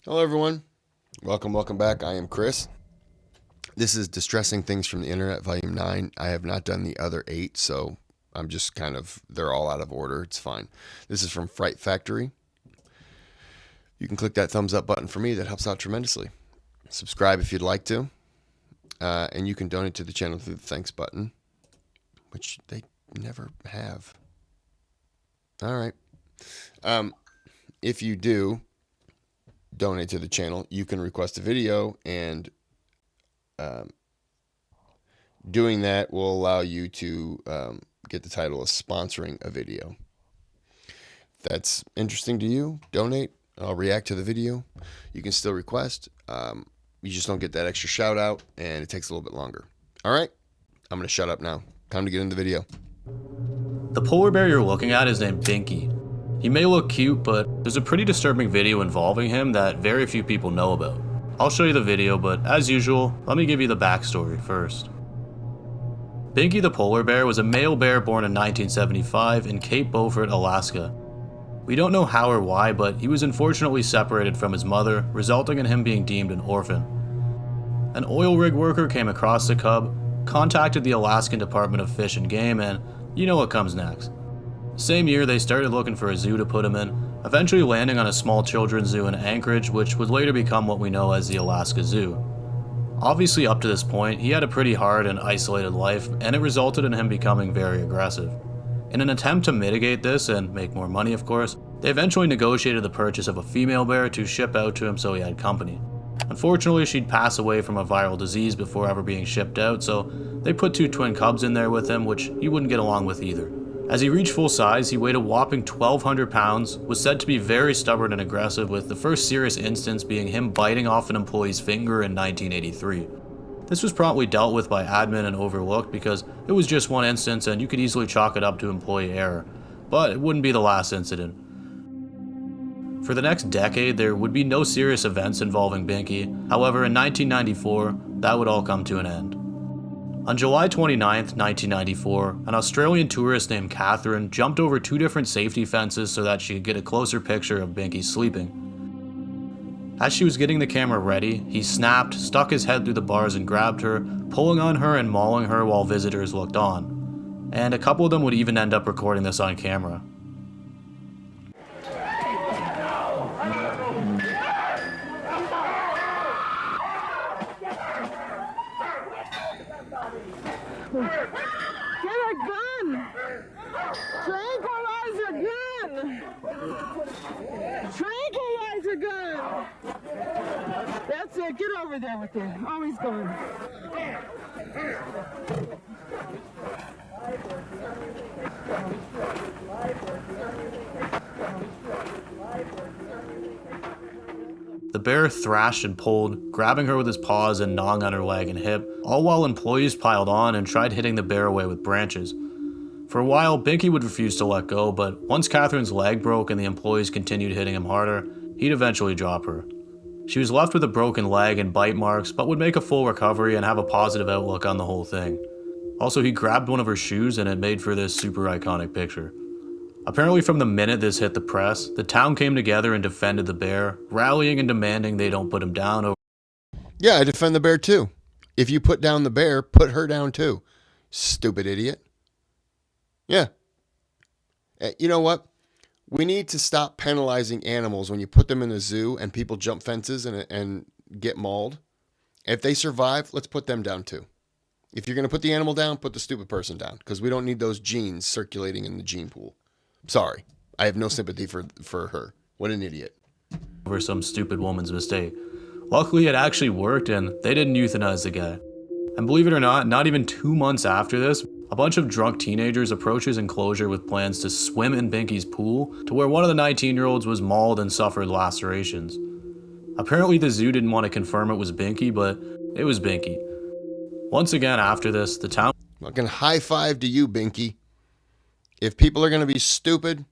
Hello, everyone. Welcome back. I am Kris. This is Distressing Things from the Internet, Volume 9. I have not done the other 8, so I'm just they're all out of order. It's fine. This is from Fright Factory. You can click that thumbs up button for me. That helps out tremendously. Subscribe if you'd like to. And you can donate to the channel through the thanks button, which they never have. All right. If you do donate to the channel, you can request a video, and doing that will allow you to get the title of sponsoring a video. If that's interesting to you, donate. I'll react to the video. You can still request. You just don't get that extra shout out, and it takes a little bit longer. All right, I'm going to shut up now. Time to get into the video. The polar bear you're looking at is named Binky. He may look cute, but there's a pretty disturbing video involving him that very few people know about. I'll show you the video, but as usual, let me give you the backstory first. Binky the polar bear was a male bear born in 1975 in Cape Beaufort, Alaska. We don't know how or why, but he was unfortunately separated from his mother, resulting in him being deemed an orphan. An oil rig worker came across the cub, contacted the Alaskan Department of Fish and Game, and you know what comes next. Same year, they started looking for a zoo to put him in, eventually landing on a small children's zoo in Anchorage, which would later become what we know as the Alaska Zoo. Obviously, up to this point, he had a pretty hard and isolated life, and it resulted in him becoming very aggressive. In an attempt to mitigate this, and make more money of course, they eventually negotiated the purchase of a female bear to ship out to him so he had company. Unfortunately, she'd pass away from a viral disease before ever being shipped out, so they put 2 twin cubs in there with him, which he wouldn't get along with either. As he reached full size, he weighed a whopping 1,200 pounds, was said to be very stubborn and aggressive, with the first serious instance being him biting off an employee's finger in 1983. This was promptly dealt with by admin and overlooked because it was just one instance and you could easily chalk it up to employee error, but it wouldn't be the last incident. For the next decade, there would be no serious events involving Binky. However, in 1994, that would all come to an end. On July 29, 1994, an Australian tourist named Catherine jumped over 2 different safety fences so that she could get a closer picture of Binky sleeping. As she was getting the camera ready, he snapped, stuck his head through the bars and grabbed her, pulling on her and mauling her while visitors looked on. And a couple of them would even end up recording this on camera. Get a gun! Tranquilizer gun! Tranquilizer gun! That's it, get over there with it. Oh, he's gone. The bear thrashed and pulled, grabbing her with his paws and gnawing on her leg and hip, all while employees piled on and tried hitting the bear away with branches. For a while, Binky would refuse to let go, but once Catherine's leg broke and the employees continued hitting him harder, he'd eventually drop her. She was left with a broken leg and bite marks, but would make a full recovery and have a positive outlook on the whole thing. Also, he grabbed one of her shoes and it made for this super iconic picture. Apparently from the minute this hit the press, the town came together and defended the bear, rallying and demanding they don't put him down. Yeah, I defend the bear too. If you put down the bear, put her down too. Stupid idiot. Yeah. You know what? We need to stop penalizing animals when you put them in a zoo and people jump fences and get mauled. If they survive, let's put them down too. If you're going to put the animal down, put the stupid person down, because we don't need those genes circulating in the gene pool. Sorry. I have no sympathy for her. What an idiot. Over some stupid woman's mistake. Luckily, it actually worked and they didn't euthanize the guy. And believe it or not even 2 months after this, a bunch of drunk teenagers approached his enclosure with plans to swim in Binky's pool, to where one of the 19-year-olds was mauled and suffered lacerations. Apparently the zoo didn't want to confirm it was Binky, but it was Binky. Once again after this, the town... Fucking high five to you, Binky. If people are going to be stupid,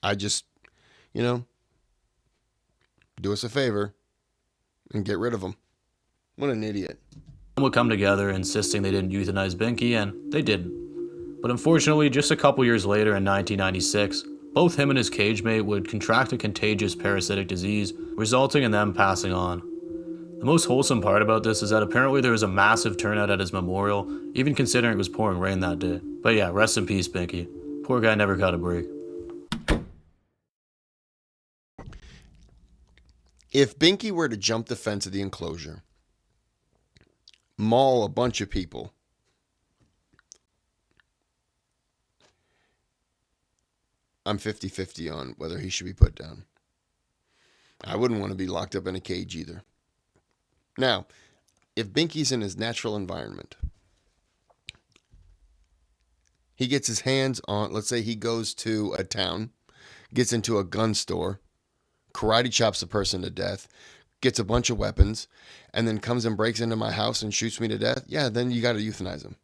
I just, do us a favor and get rid of them. What an idiot. would come together insisting they didn't euthanize Binky, and they didn't. But unfortunately, just a couple years later in 1996, Both him and his cage mate would contract a contagious parasitic disease, resulting in them passing on. The most wholesome part about this is that apparently there was a massive turnout at his memorial, even considering it was pouring rain that day. But yeah, rest in peace, Binky. Poor guy never got a break. If Binky were to jump the fence of the enclosure, maul a bunch of people, I'm 50-50 on whether he should be put down. I wouldn't want to be locked up in a cage either. Now, if Binky's in his natural environment, he gets his hands on, let's say he goes to a town, gets into a gun store, karate chops a person to death, gets a bunch of weapons, and then comes and breaks into my house and shoots me to death, yeah, then you got to euthanize him.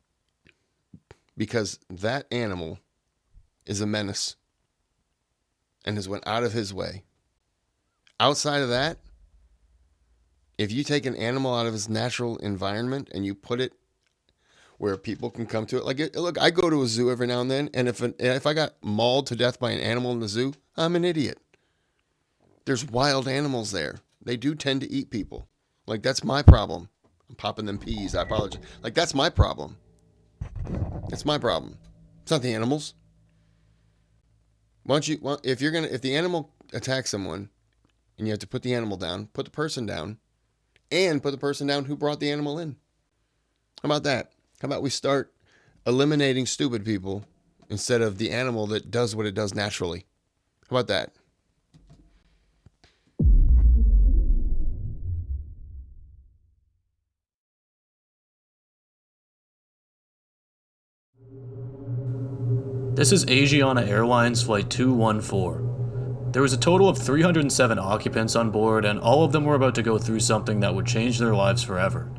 Because that animal is a menace and has went out of his way. Outside of that, if you take an animal out of its natural environment and you put it where people can come to it, look, I go to a zoo every now and then, and if I got mauled to death by an animal in the zoo, I'm an idiot. There's wild animals there. They do tend to eat people. Like, that's my problem. I'm popping them peas. I apologize. Like, that's my problem. It's my problem. It's not the animals. If the animal attacks someone and you have to put the animal down, put the person down, and put the person down who brought the animal in. How about that? How about we start eliminating stupid people instead of the animal that does what it does naturally? How about that? This is Asiana Airlines Flight 214. There was a total of 307 occupants on board, and all of them were about to go through something that would change their lives forever.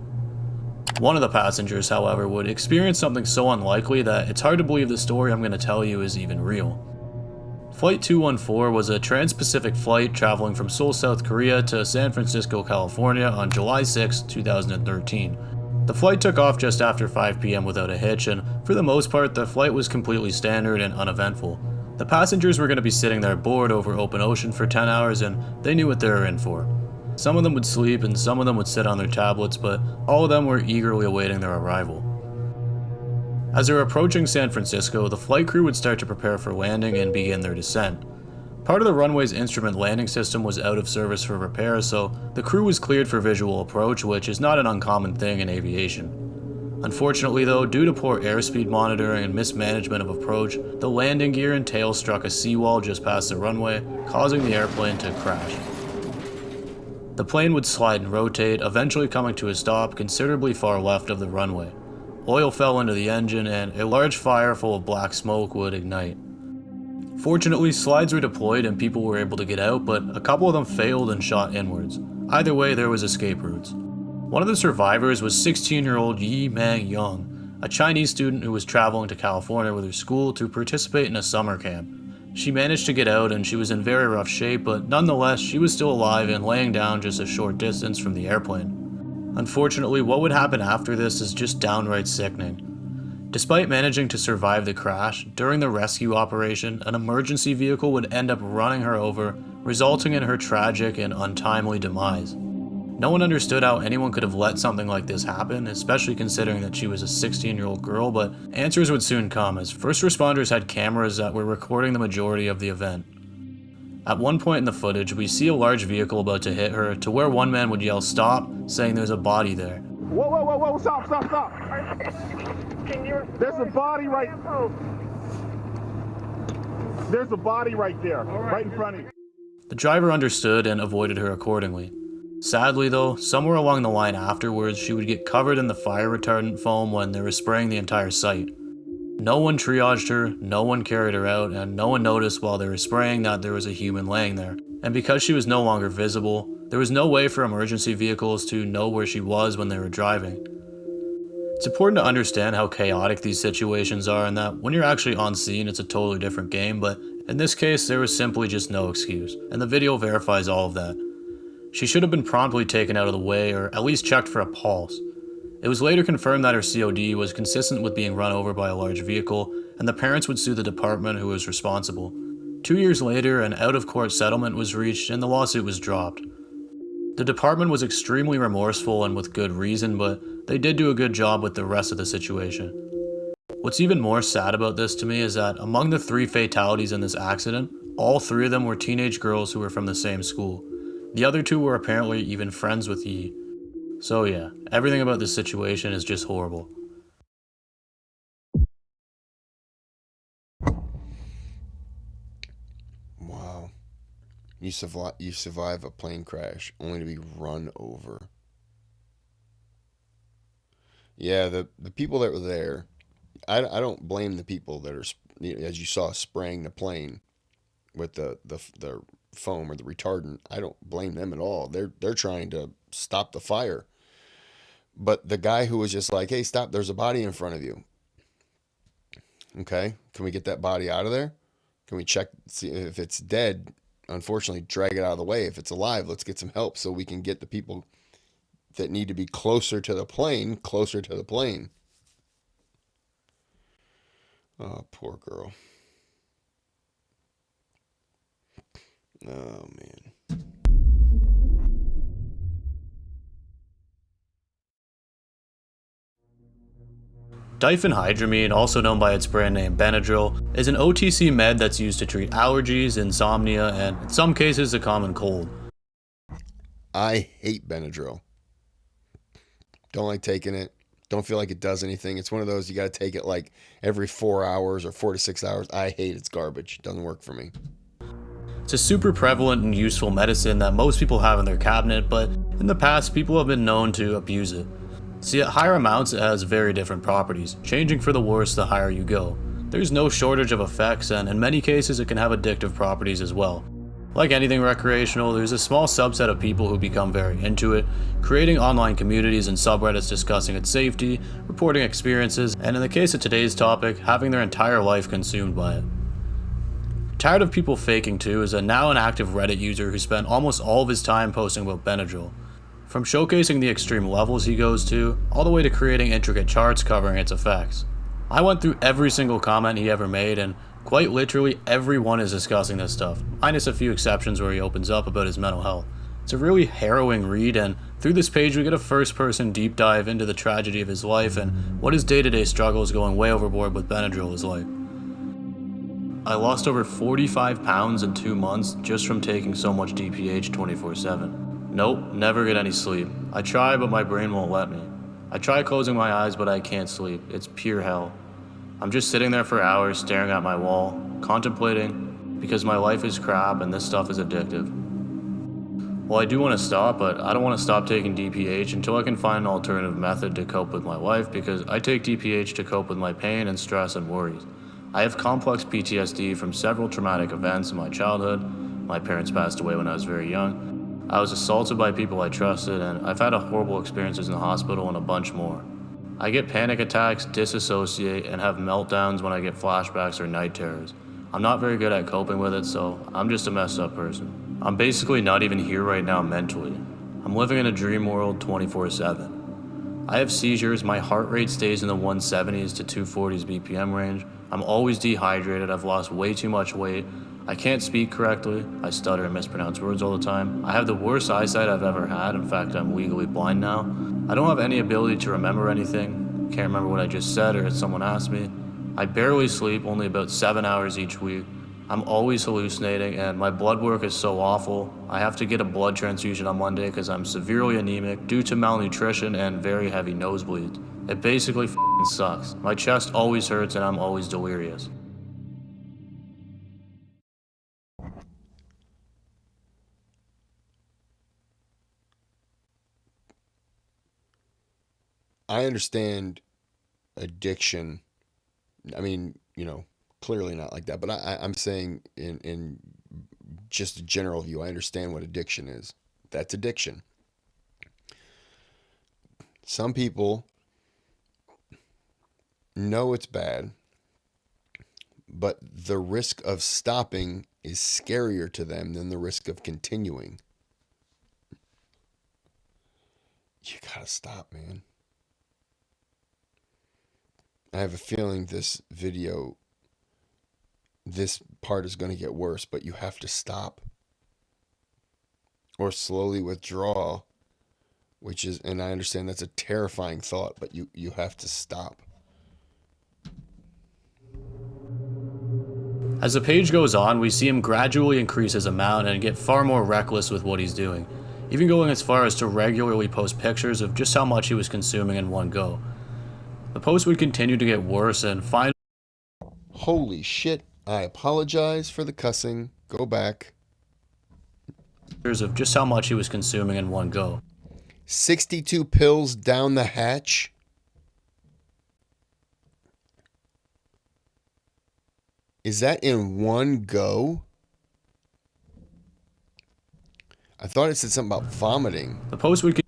One of the passengers, however, would experience something so unlikely that it's hard to believe the story I'm going to tell you is even real. Flight 214 was a trans-Pacific flight traveling from Seoul, South Korea to San Francisco, California on July 6, 2013. The flight took off just after 5 p.m. without a hitch, and for the most part, the flight was completely standard and uneventful. The passengers were going to be sitting there bored over open ocean for 10 hours, and they knew what they were in for. Some of them would sleep and some of them would sit on their tablets, but all of them were eagerly awaiting their arrival. As they were approaching San Francisco, the flight crew would start to prepare for landing and begin their descent. Part of the runway's instrument landing system was out of service for repair, so the crew was cleared for visual approach, which is not an uncommon thing in aviation. Unfortunately though, due to poor airspeed monitoring and mismanagement of approach, the landing gear and tail struck a seawall just past the runway, causing the airplane to crash. The plane would slide and rotate, eventually coming to a stop considerably far left of the runway. Oil fell into the engine and a large fire full of black smoke would ignite. Fortunately, slides were deployed and people were able to get out, but a couple of them failed and shot inwards. Either way, there was escape routes. One of the survivors was 16-year-old Yi Mang Young, a Chinese student who was traveling to California with her school to participate in a summer camp. She managed to get out and she was in very rough shape, but nonetheless, she was still alive and laying down just a short distance from the airplane. Unfortunately, what would happen after this is just downright sickening. Despite managing to survive the crash, during the rescue operation, an emergency vehicle would end up running her over, resulting in her tragic and untimely demise. No one understood how anyone could have let something like this happen, especially considering that she was a 16-year-old girl, but answers would soon come as first responders had cameras that were recording the majority of the event. At one point in the footage, we see a large vehicle about to hit her, to where one man would yell stop, saying there's a body there. Whoa, whoa, whoa, whoa, stop, stop, stop. There's a body right... There's a body right there, right in front of you. The driver understood and avoided her accordingly. Sadly though, somewhere along the line afterwards, she would get covered in the fire retardant foam when they were spraying the entire site. No one triaged her, no one carried her out, and no one noticed while they were spraying that there was a human laying there. And because she was no longer visible, there was no way for emergency vehicles to know where she was when they were driving. It's important to understand how chaotic these situations are and that when you're actually on scene it's a totally different game, but in this case there was simply just no excuse, and the video verifies all of that. She should have been promptly taken out of the way or at least checked for a pulse. It was later confirmed that her COD was consistent with being run over by a large vehicle, and the parents would sue the department who was responsible. 2 years later, an out-of-court settlement was reached and the lawsuit was dropped. The department was extremely remorseful and with good reason, but they did do a good job with the rest of the situation. What's even more sad about this to me is that among the 3 fatalities in this accident, all 3 of them were teenage girls who were from the same school. The other 2 were apparently even friends with Yi. So yeah, everything about this situation is just horrible. Wow. You survive a plane crash only to be run over. Yeah, the people that were there, I don't blame the people that are, as you saw, spraying the plane with the foam or the retardant. I don't blame them at all. They're trying to stop the fire. But the guy who was just like, "Hey, stop! There's a body in front of you." Okay, can we get that body out of there? Can we check see if it's dead? Unfortunately, drag it out of the way. If it's alive, let's get some help so we can get the people that need to be closer to the plane closer to the plane. Oh, poor girl. Oh man. Diphenhydramine, also known by its brand name Benadryl, is an OTC med that's used to treat allergies, insomnia, and in some cases a common cold. I hate Benadryl. Don't like taking it. Don't feel like it does anything. It's one of those you got to take it like every 4 hours or 4 to 6 hours. I hate it's garbage. It doesn't work for me. It's a super prevalent and useful medicine that most people have in their cabinet, but in the past people have been known to abuse it. See, at higher amounts it has very different properties, changing for the worse the higher you go. There's no shortage of effects, and in many cases it can have addictive properties as well. Like anything recreational, there's a small subset of people who become very into it, creating online communities and subreddits discussing its safety, reporting experiences, and in the case of today's topic, having their entire life consumed by it. Tired of people faking too is a now an active Reddit user who spent almost all of his time posting about Benadryl. From showcasing the extreme levels he goes to, all the way to creating intricate charts covering its effects. I went through every single comment he ever made, and quite literally everyone is discussing this stuff, minus a few exceptions where he opens up about his mental health. It's a really harrowing read, and through this page we get a first-person deep dive into the tragedy of his life and what his day-to-day struggles going way overboard with Benadryl is like. I lost over 45 pounds in 2 months just from taking so much DPH 24/7. Nope, never get any sleep. I try, but my brain won't let me. I try closing my eyes, but I can't sleep. It's pure hell. I'm just sitting there for hours staring at my wall, contemplating, because my life is crap and this stuff is addictive. Well, I do want to stop, but I don't want to stop taking DPH until I can find an alternative method to cope with my life, because I take DPH to cope with my pain and stress and worries. I have complex PTSD from several traumatic events in my childhood. My parents passed away when I was very young. I was assaulted by people I trusted, and I've had horrible experiences in the hospital and a bunch more. I get panic attacks, disassociate, and have meltdowns when I get flashbacks or night terrors. I'm not very good at coping with it, so I'm just a messed up person. I'm basically not even here right now mentally. I'm living in a dream world 24/7. I have seizures, my heart rate stays in the 170s to 240s BPM range. I'm always dehydrated, I've lost way too much weight. I can't speak correctly, I stutter and mispronounce words all the time. I have the worst eyesight I've ever had, in fact I'm legally blind now. I don't have any ability to remember anything, can't remember what I just said or if someone asked me. I barely sleep, only about 7 hours each week. I'm always hallucinating and my blood work is so awful. I have to get a blood transfusion on Monday because I'm severely anemic due to malnutrition and very heavy nosebleeds. It basically f***ing sucks. My chest always hurts and I'm always delirious. I understand addiction. I mean, clearly not like that, but I'm saying in just a general view, I understand what addiction is. That's addiction. Some people know it's bad, but the risk of stopping is scarier to them than the risk of continuing. You gotta stop, man. I have a feeling this video this part is going to get worse, but you have to stop or slowly withdraw, which is, and I understand that's a terrifying thought, but you have to stop. As the page goes on, we see him gradually increase his amount and get far more reckless with what he's doing, even going as far as to regularly post pictures of just how much he was consuming in one go. The post would continue to get worse, and finally, Holy shit. I apologize for the cussing. Go back. of just how much he was consuming in one go. 62 pills down the hatch. Is that in one go? I thought it said something about vomiting. The post would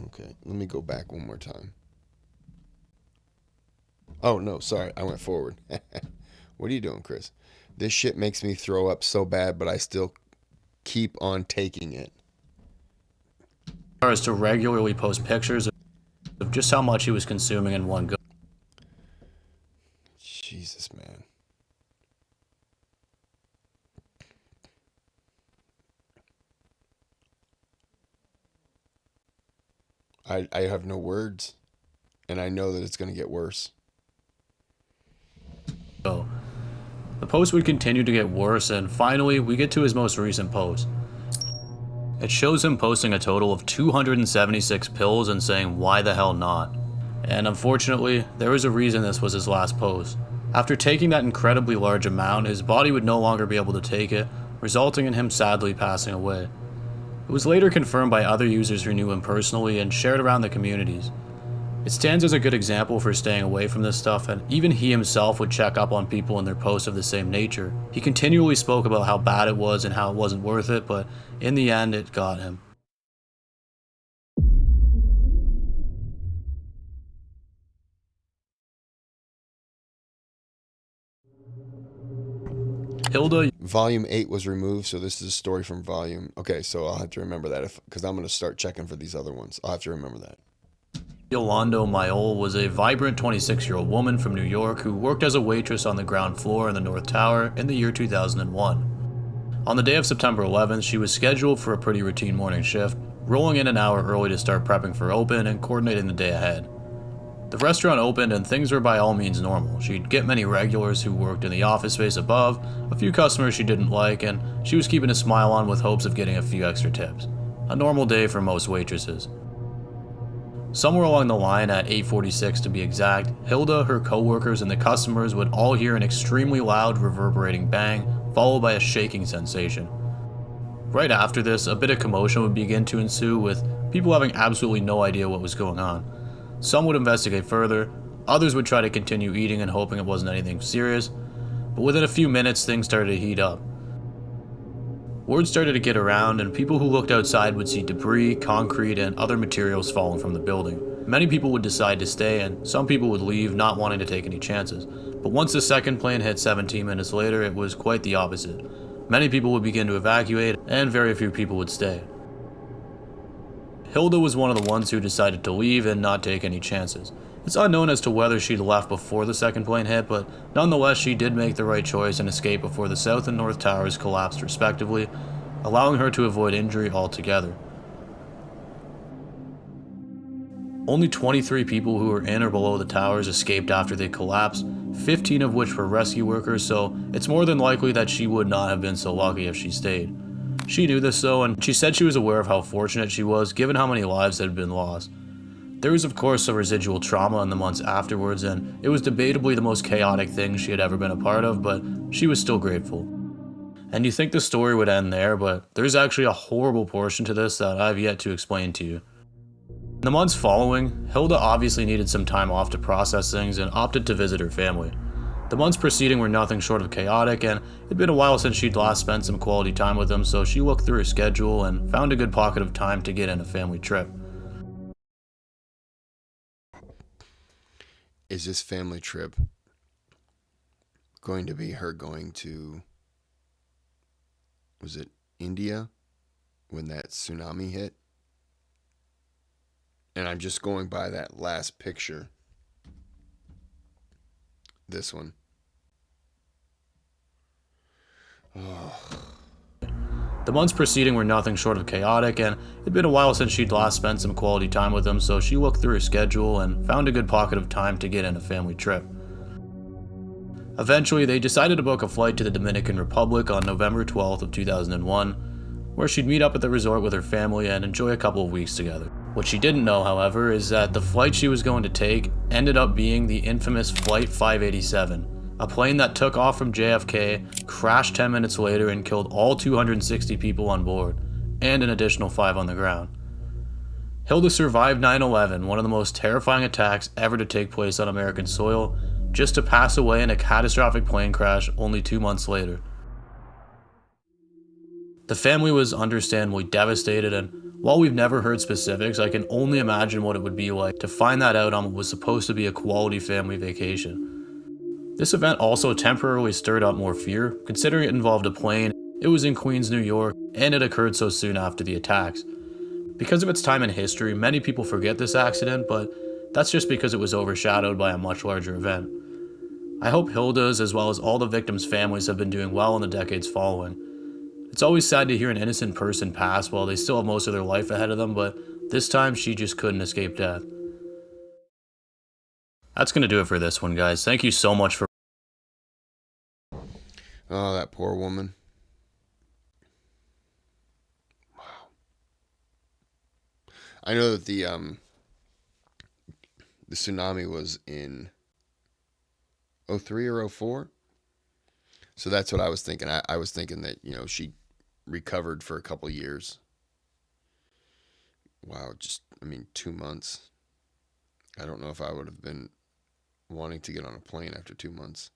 Okay, let me go back one more time. Oh, no, sorry. I went forward. What are you doing, Kris? This shit makes me throw up so bad, but I still keep on taking it. to regularly post pictures of just how much he was consuming in one go. Jesus, man. I have no words, and I know that it's going to get worse. The post would continue to get worse, and finally, we get to his most recent post. It shows him posting a total of 276 pills and saying, "Why the hell not?" And unfortunately, there was a reason this was his last post. After taking that incredibly large amount, his body would no longer be able to take it, resulting in him sadly passing away. It was later confirmed by other users who knew him personally and shared around the communities. It stands as a good example for staying away from this stuff, and even he himself would check up on people in their posts of the same nature. He continually spoke about how bad it was and how it wasn't worth it, but in the end, it got him. Hilda Volume 8 was removed, so this is a story from volume. Okay, so I'll have to remember that because I'm going to start checking for these other ones. I'll have to remember that. Yolando Mayol was a vibrant 26-year-old woman from New York who worked as a waitress on the ground floor in the North Tower in the year 2001. On the day of September 11th, she was scheduled for a pretty routine morning shift, rolling in an hour early to start prepping for open and coordinating the day ahead. The restaurant opened and things were by all means normal. She'd get many regulars who worked in the office space above, a few customers she didn't like, and she was keeping a smile on with hopes of getting a few extra tips. A normal day for most waitresses. Somewhere along the line, at 8:46 to be exact, Hilda, her coworkers, and the customers would all hear an extremely loud, reverberating bang, followed by a shaking sensation. Right after this, a bit of commotion would begin to ensue, with people having absolutely no idea what was going on. Some would investigate further, others would try to continue eating and hoping it wasn't anything serious, but within a few minutes, things started to heat up. Word started to get around, and people who looked outside would see debris, concrete, and other materials falling from the building. Many people would decide to stay, and some people would leave, not wanting to take any chances. But once the second plane hit 17 minutes later, it was quite the opposite. Many people would begin to evacuate, and very few people would stay. Hilda was one of the ones who decided to leave and not take any chances. It's unknown as to whether she'd left before the second plane hit, but nonetheless she did make the right choice and escape before the South and North Towers collapsed respectively, allowing her to avoid injury altogether. Only 23 people who were in or below the towers escaped after they collapsed, 15 of which were rescue workers, so it's more than likely that she would not have been so lucky if she stayed. She knew this though, and she said she was aware of how fortunate she was given how many lives had been lost. There was of course some residual trauma in the months afterwards, and it was debatably the most chaotic thing she had ever been a part of, but she was still grateful. And you think the story would end there, but there's actually a horrible portion to this that I've yet to explain to you. In the months following, Hilda obviously needed some time off to process things and opted to visit her family. The months preceding were nothing short of chaotic, and it'd been a while since she'd last spent some quality time with them, so she looked through her schedule and found a good pocket of time to get in a family trip. Is this family trip going to be her going to, was it India when that tsunami hit? And I'm just going by that last picture. this one. The months preceding were nothing short of chaotic, and it'd been a while since she'd last spent some quality time with him, so she looked through her schedule and found a good pocket of time to get in a family trip. Eventually, they decided to book a flight to the Dominican Republic on November 12th of 2001, where she'd meet up at the resort with her family and enjoy a couple of weeks together. What she didn't know, however, is that the flight she was going to take ended up being the infamous Flight 587, a plane that took off from JFK, crashed 10 minutes later, and killed all 260 people on board, and an additional 5 on the ground. Hilda survived 9/11, one of the most terrifying attacks ever to take place on American soil, just to pass away in a catastrophic plane crash only 2 months later. The family was understandably devastated, and while we've never heard specifics, I can only imagine what it would be like to find that out on what was supposed to be a quality family vacation. This event also temporarily stirred up more fear, considering it involved a plane, it was in Queens, New York, and it occurred so soon after the attacks. Because of its time in history, many people forget this accident, but that's just because it was overshadowed by a much larger event. I hope Hilda's, as well as all the victims' families, have been doing well in the decades following. It's always sad to hear an innocent person pass while they still have most of their life ahead of them, but this time she just couldn't escape death. That's going to do it for this one, guys. Thank you so much for... Oh, that poor woman. Wow. I know that the tsunami was in 03 or 04. So that's what I was thinking. I was thinking that, she recovered for a couple years. Wow, 2 months. I don't know if I would have been wanting to get on a plane after 2 months.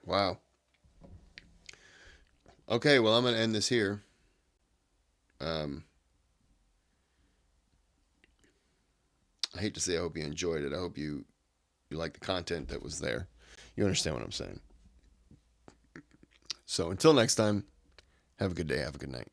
Wow. Okay, well, I'm going to end this here. I hate to say I hope you enjoyed it. I hope you like the content that was there. You understand what I'm saying. So until next time, have a good day. Have a good night.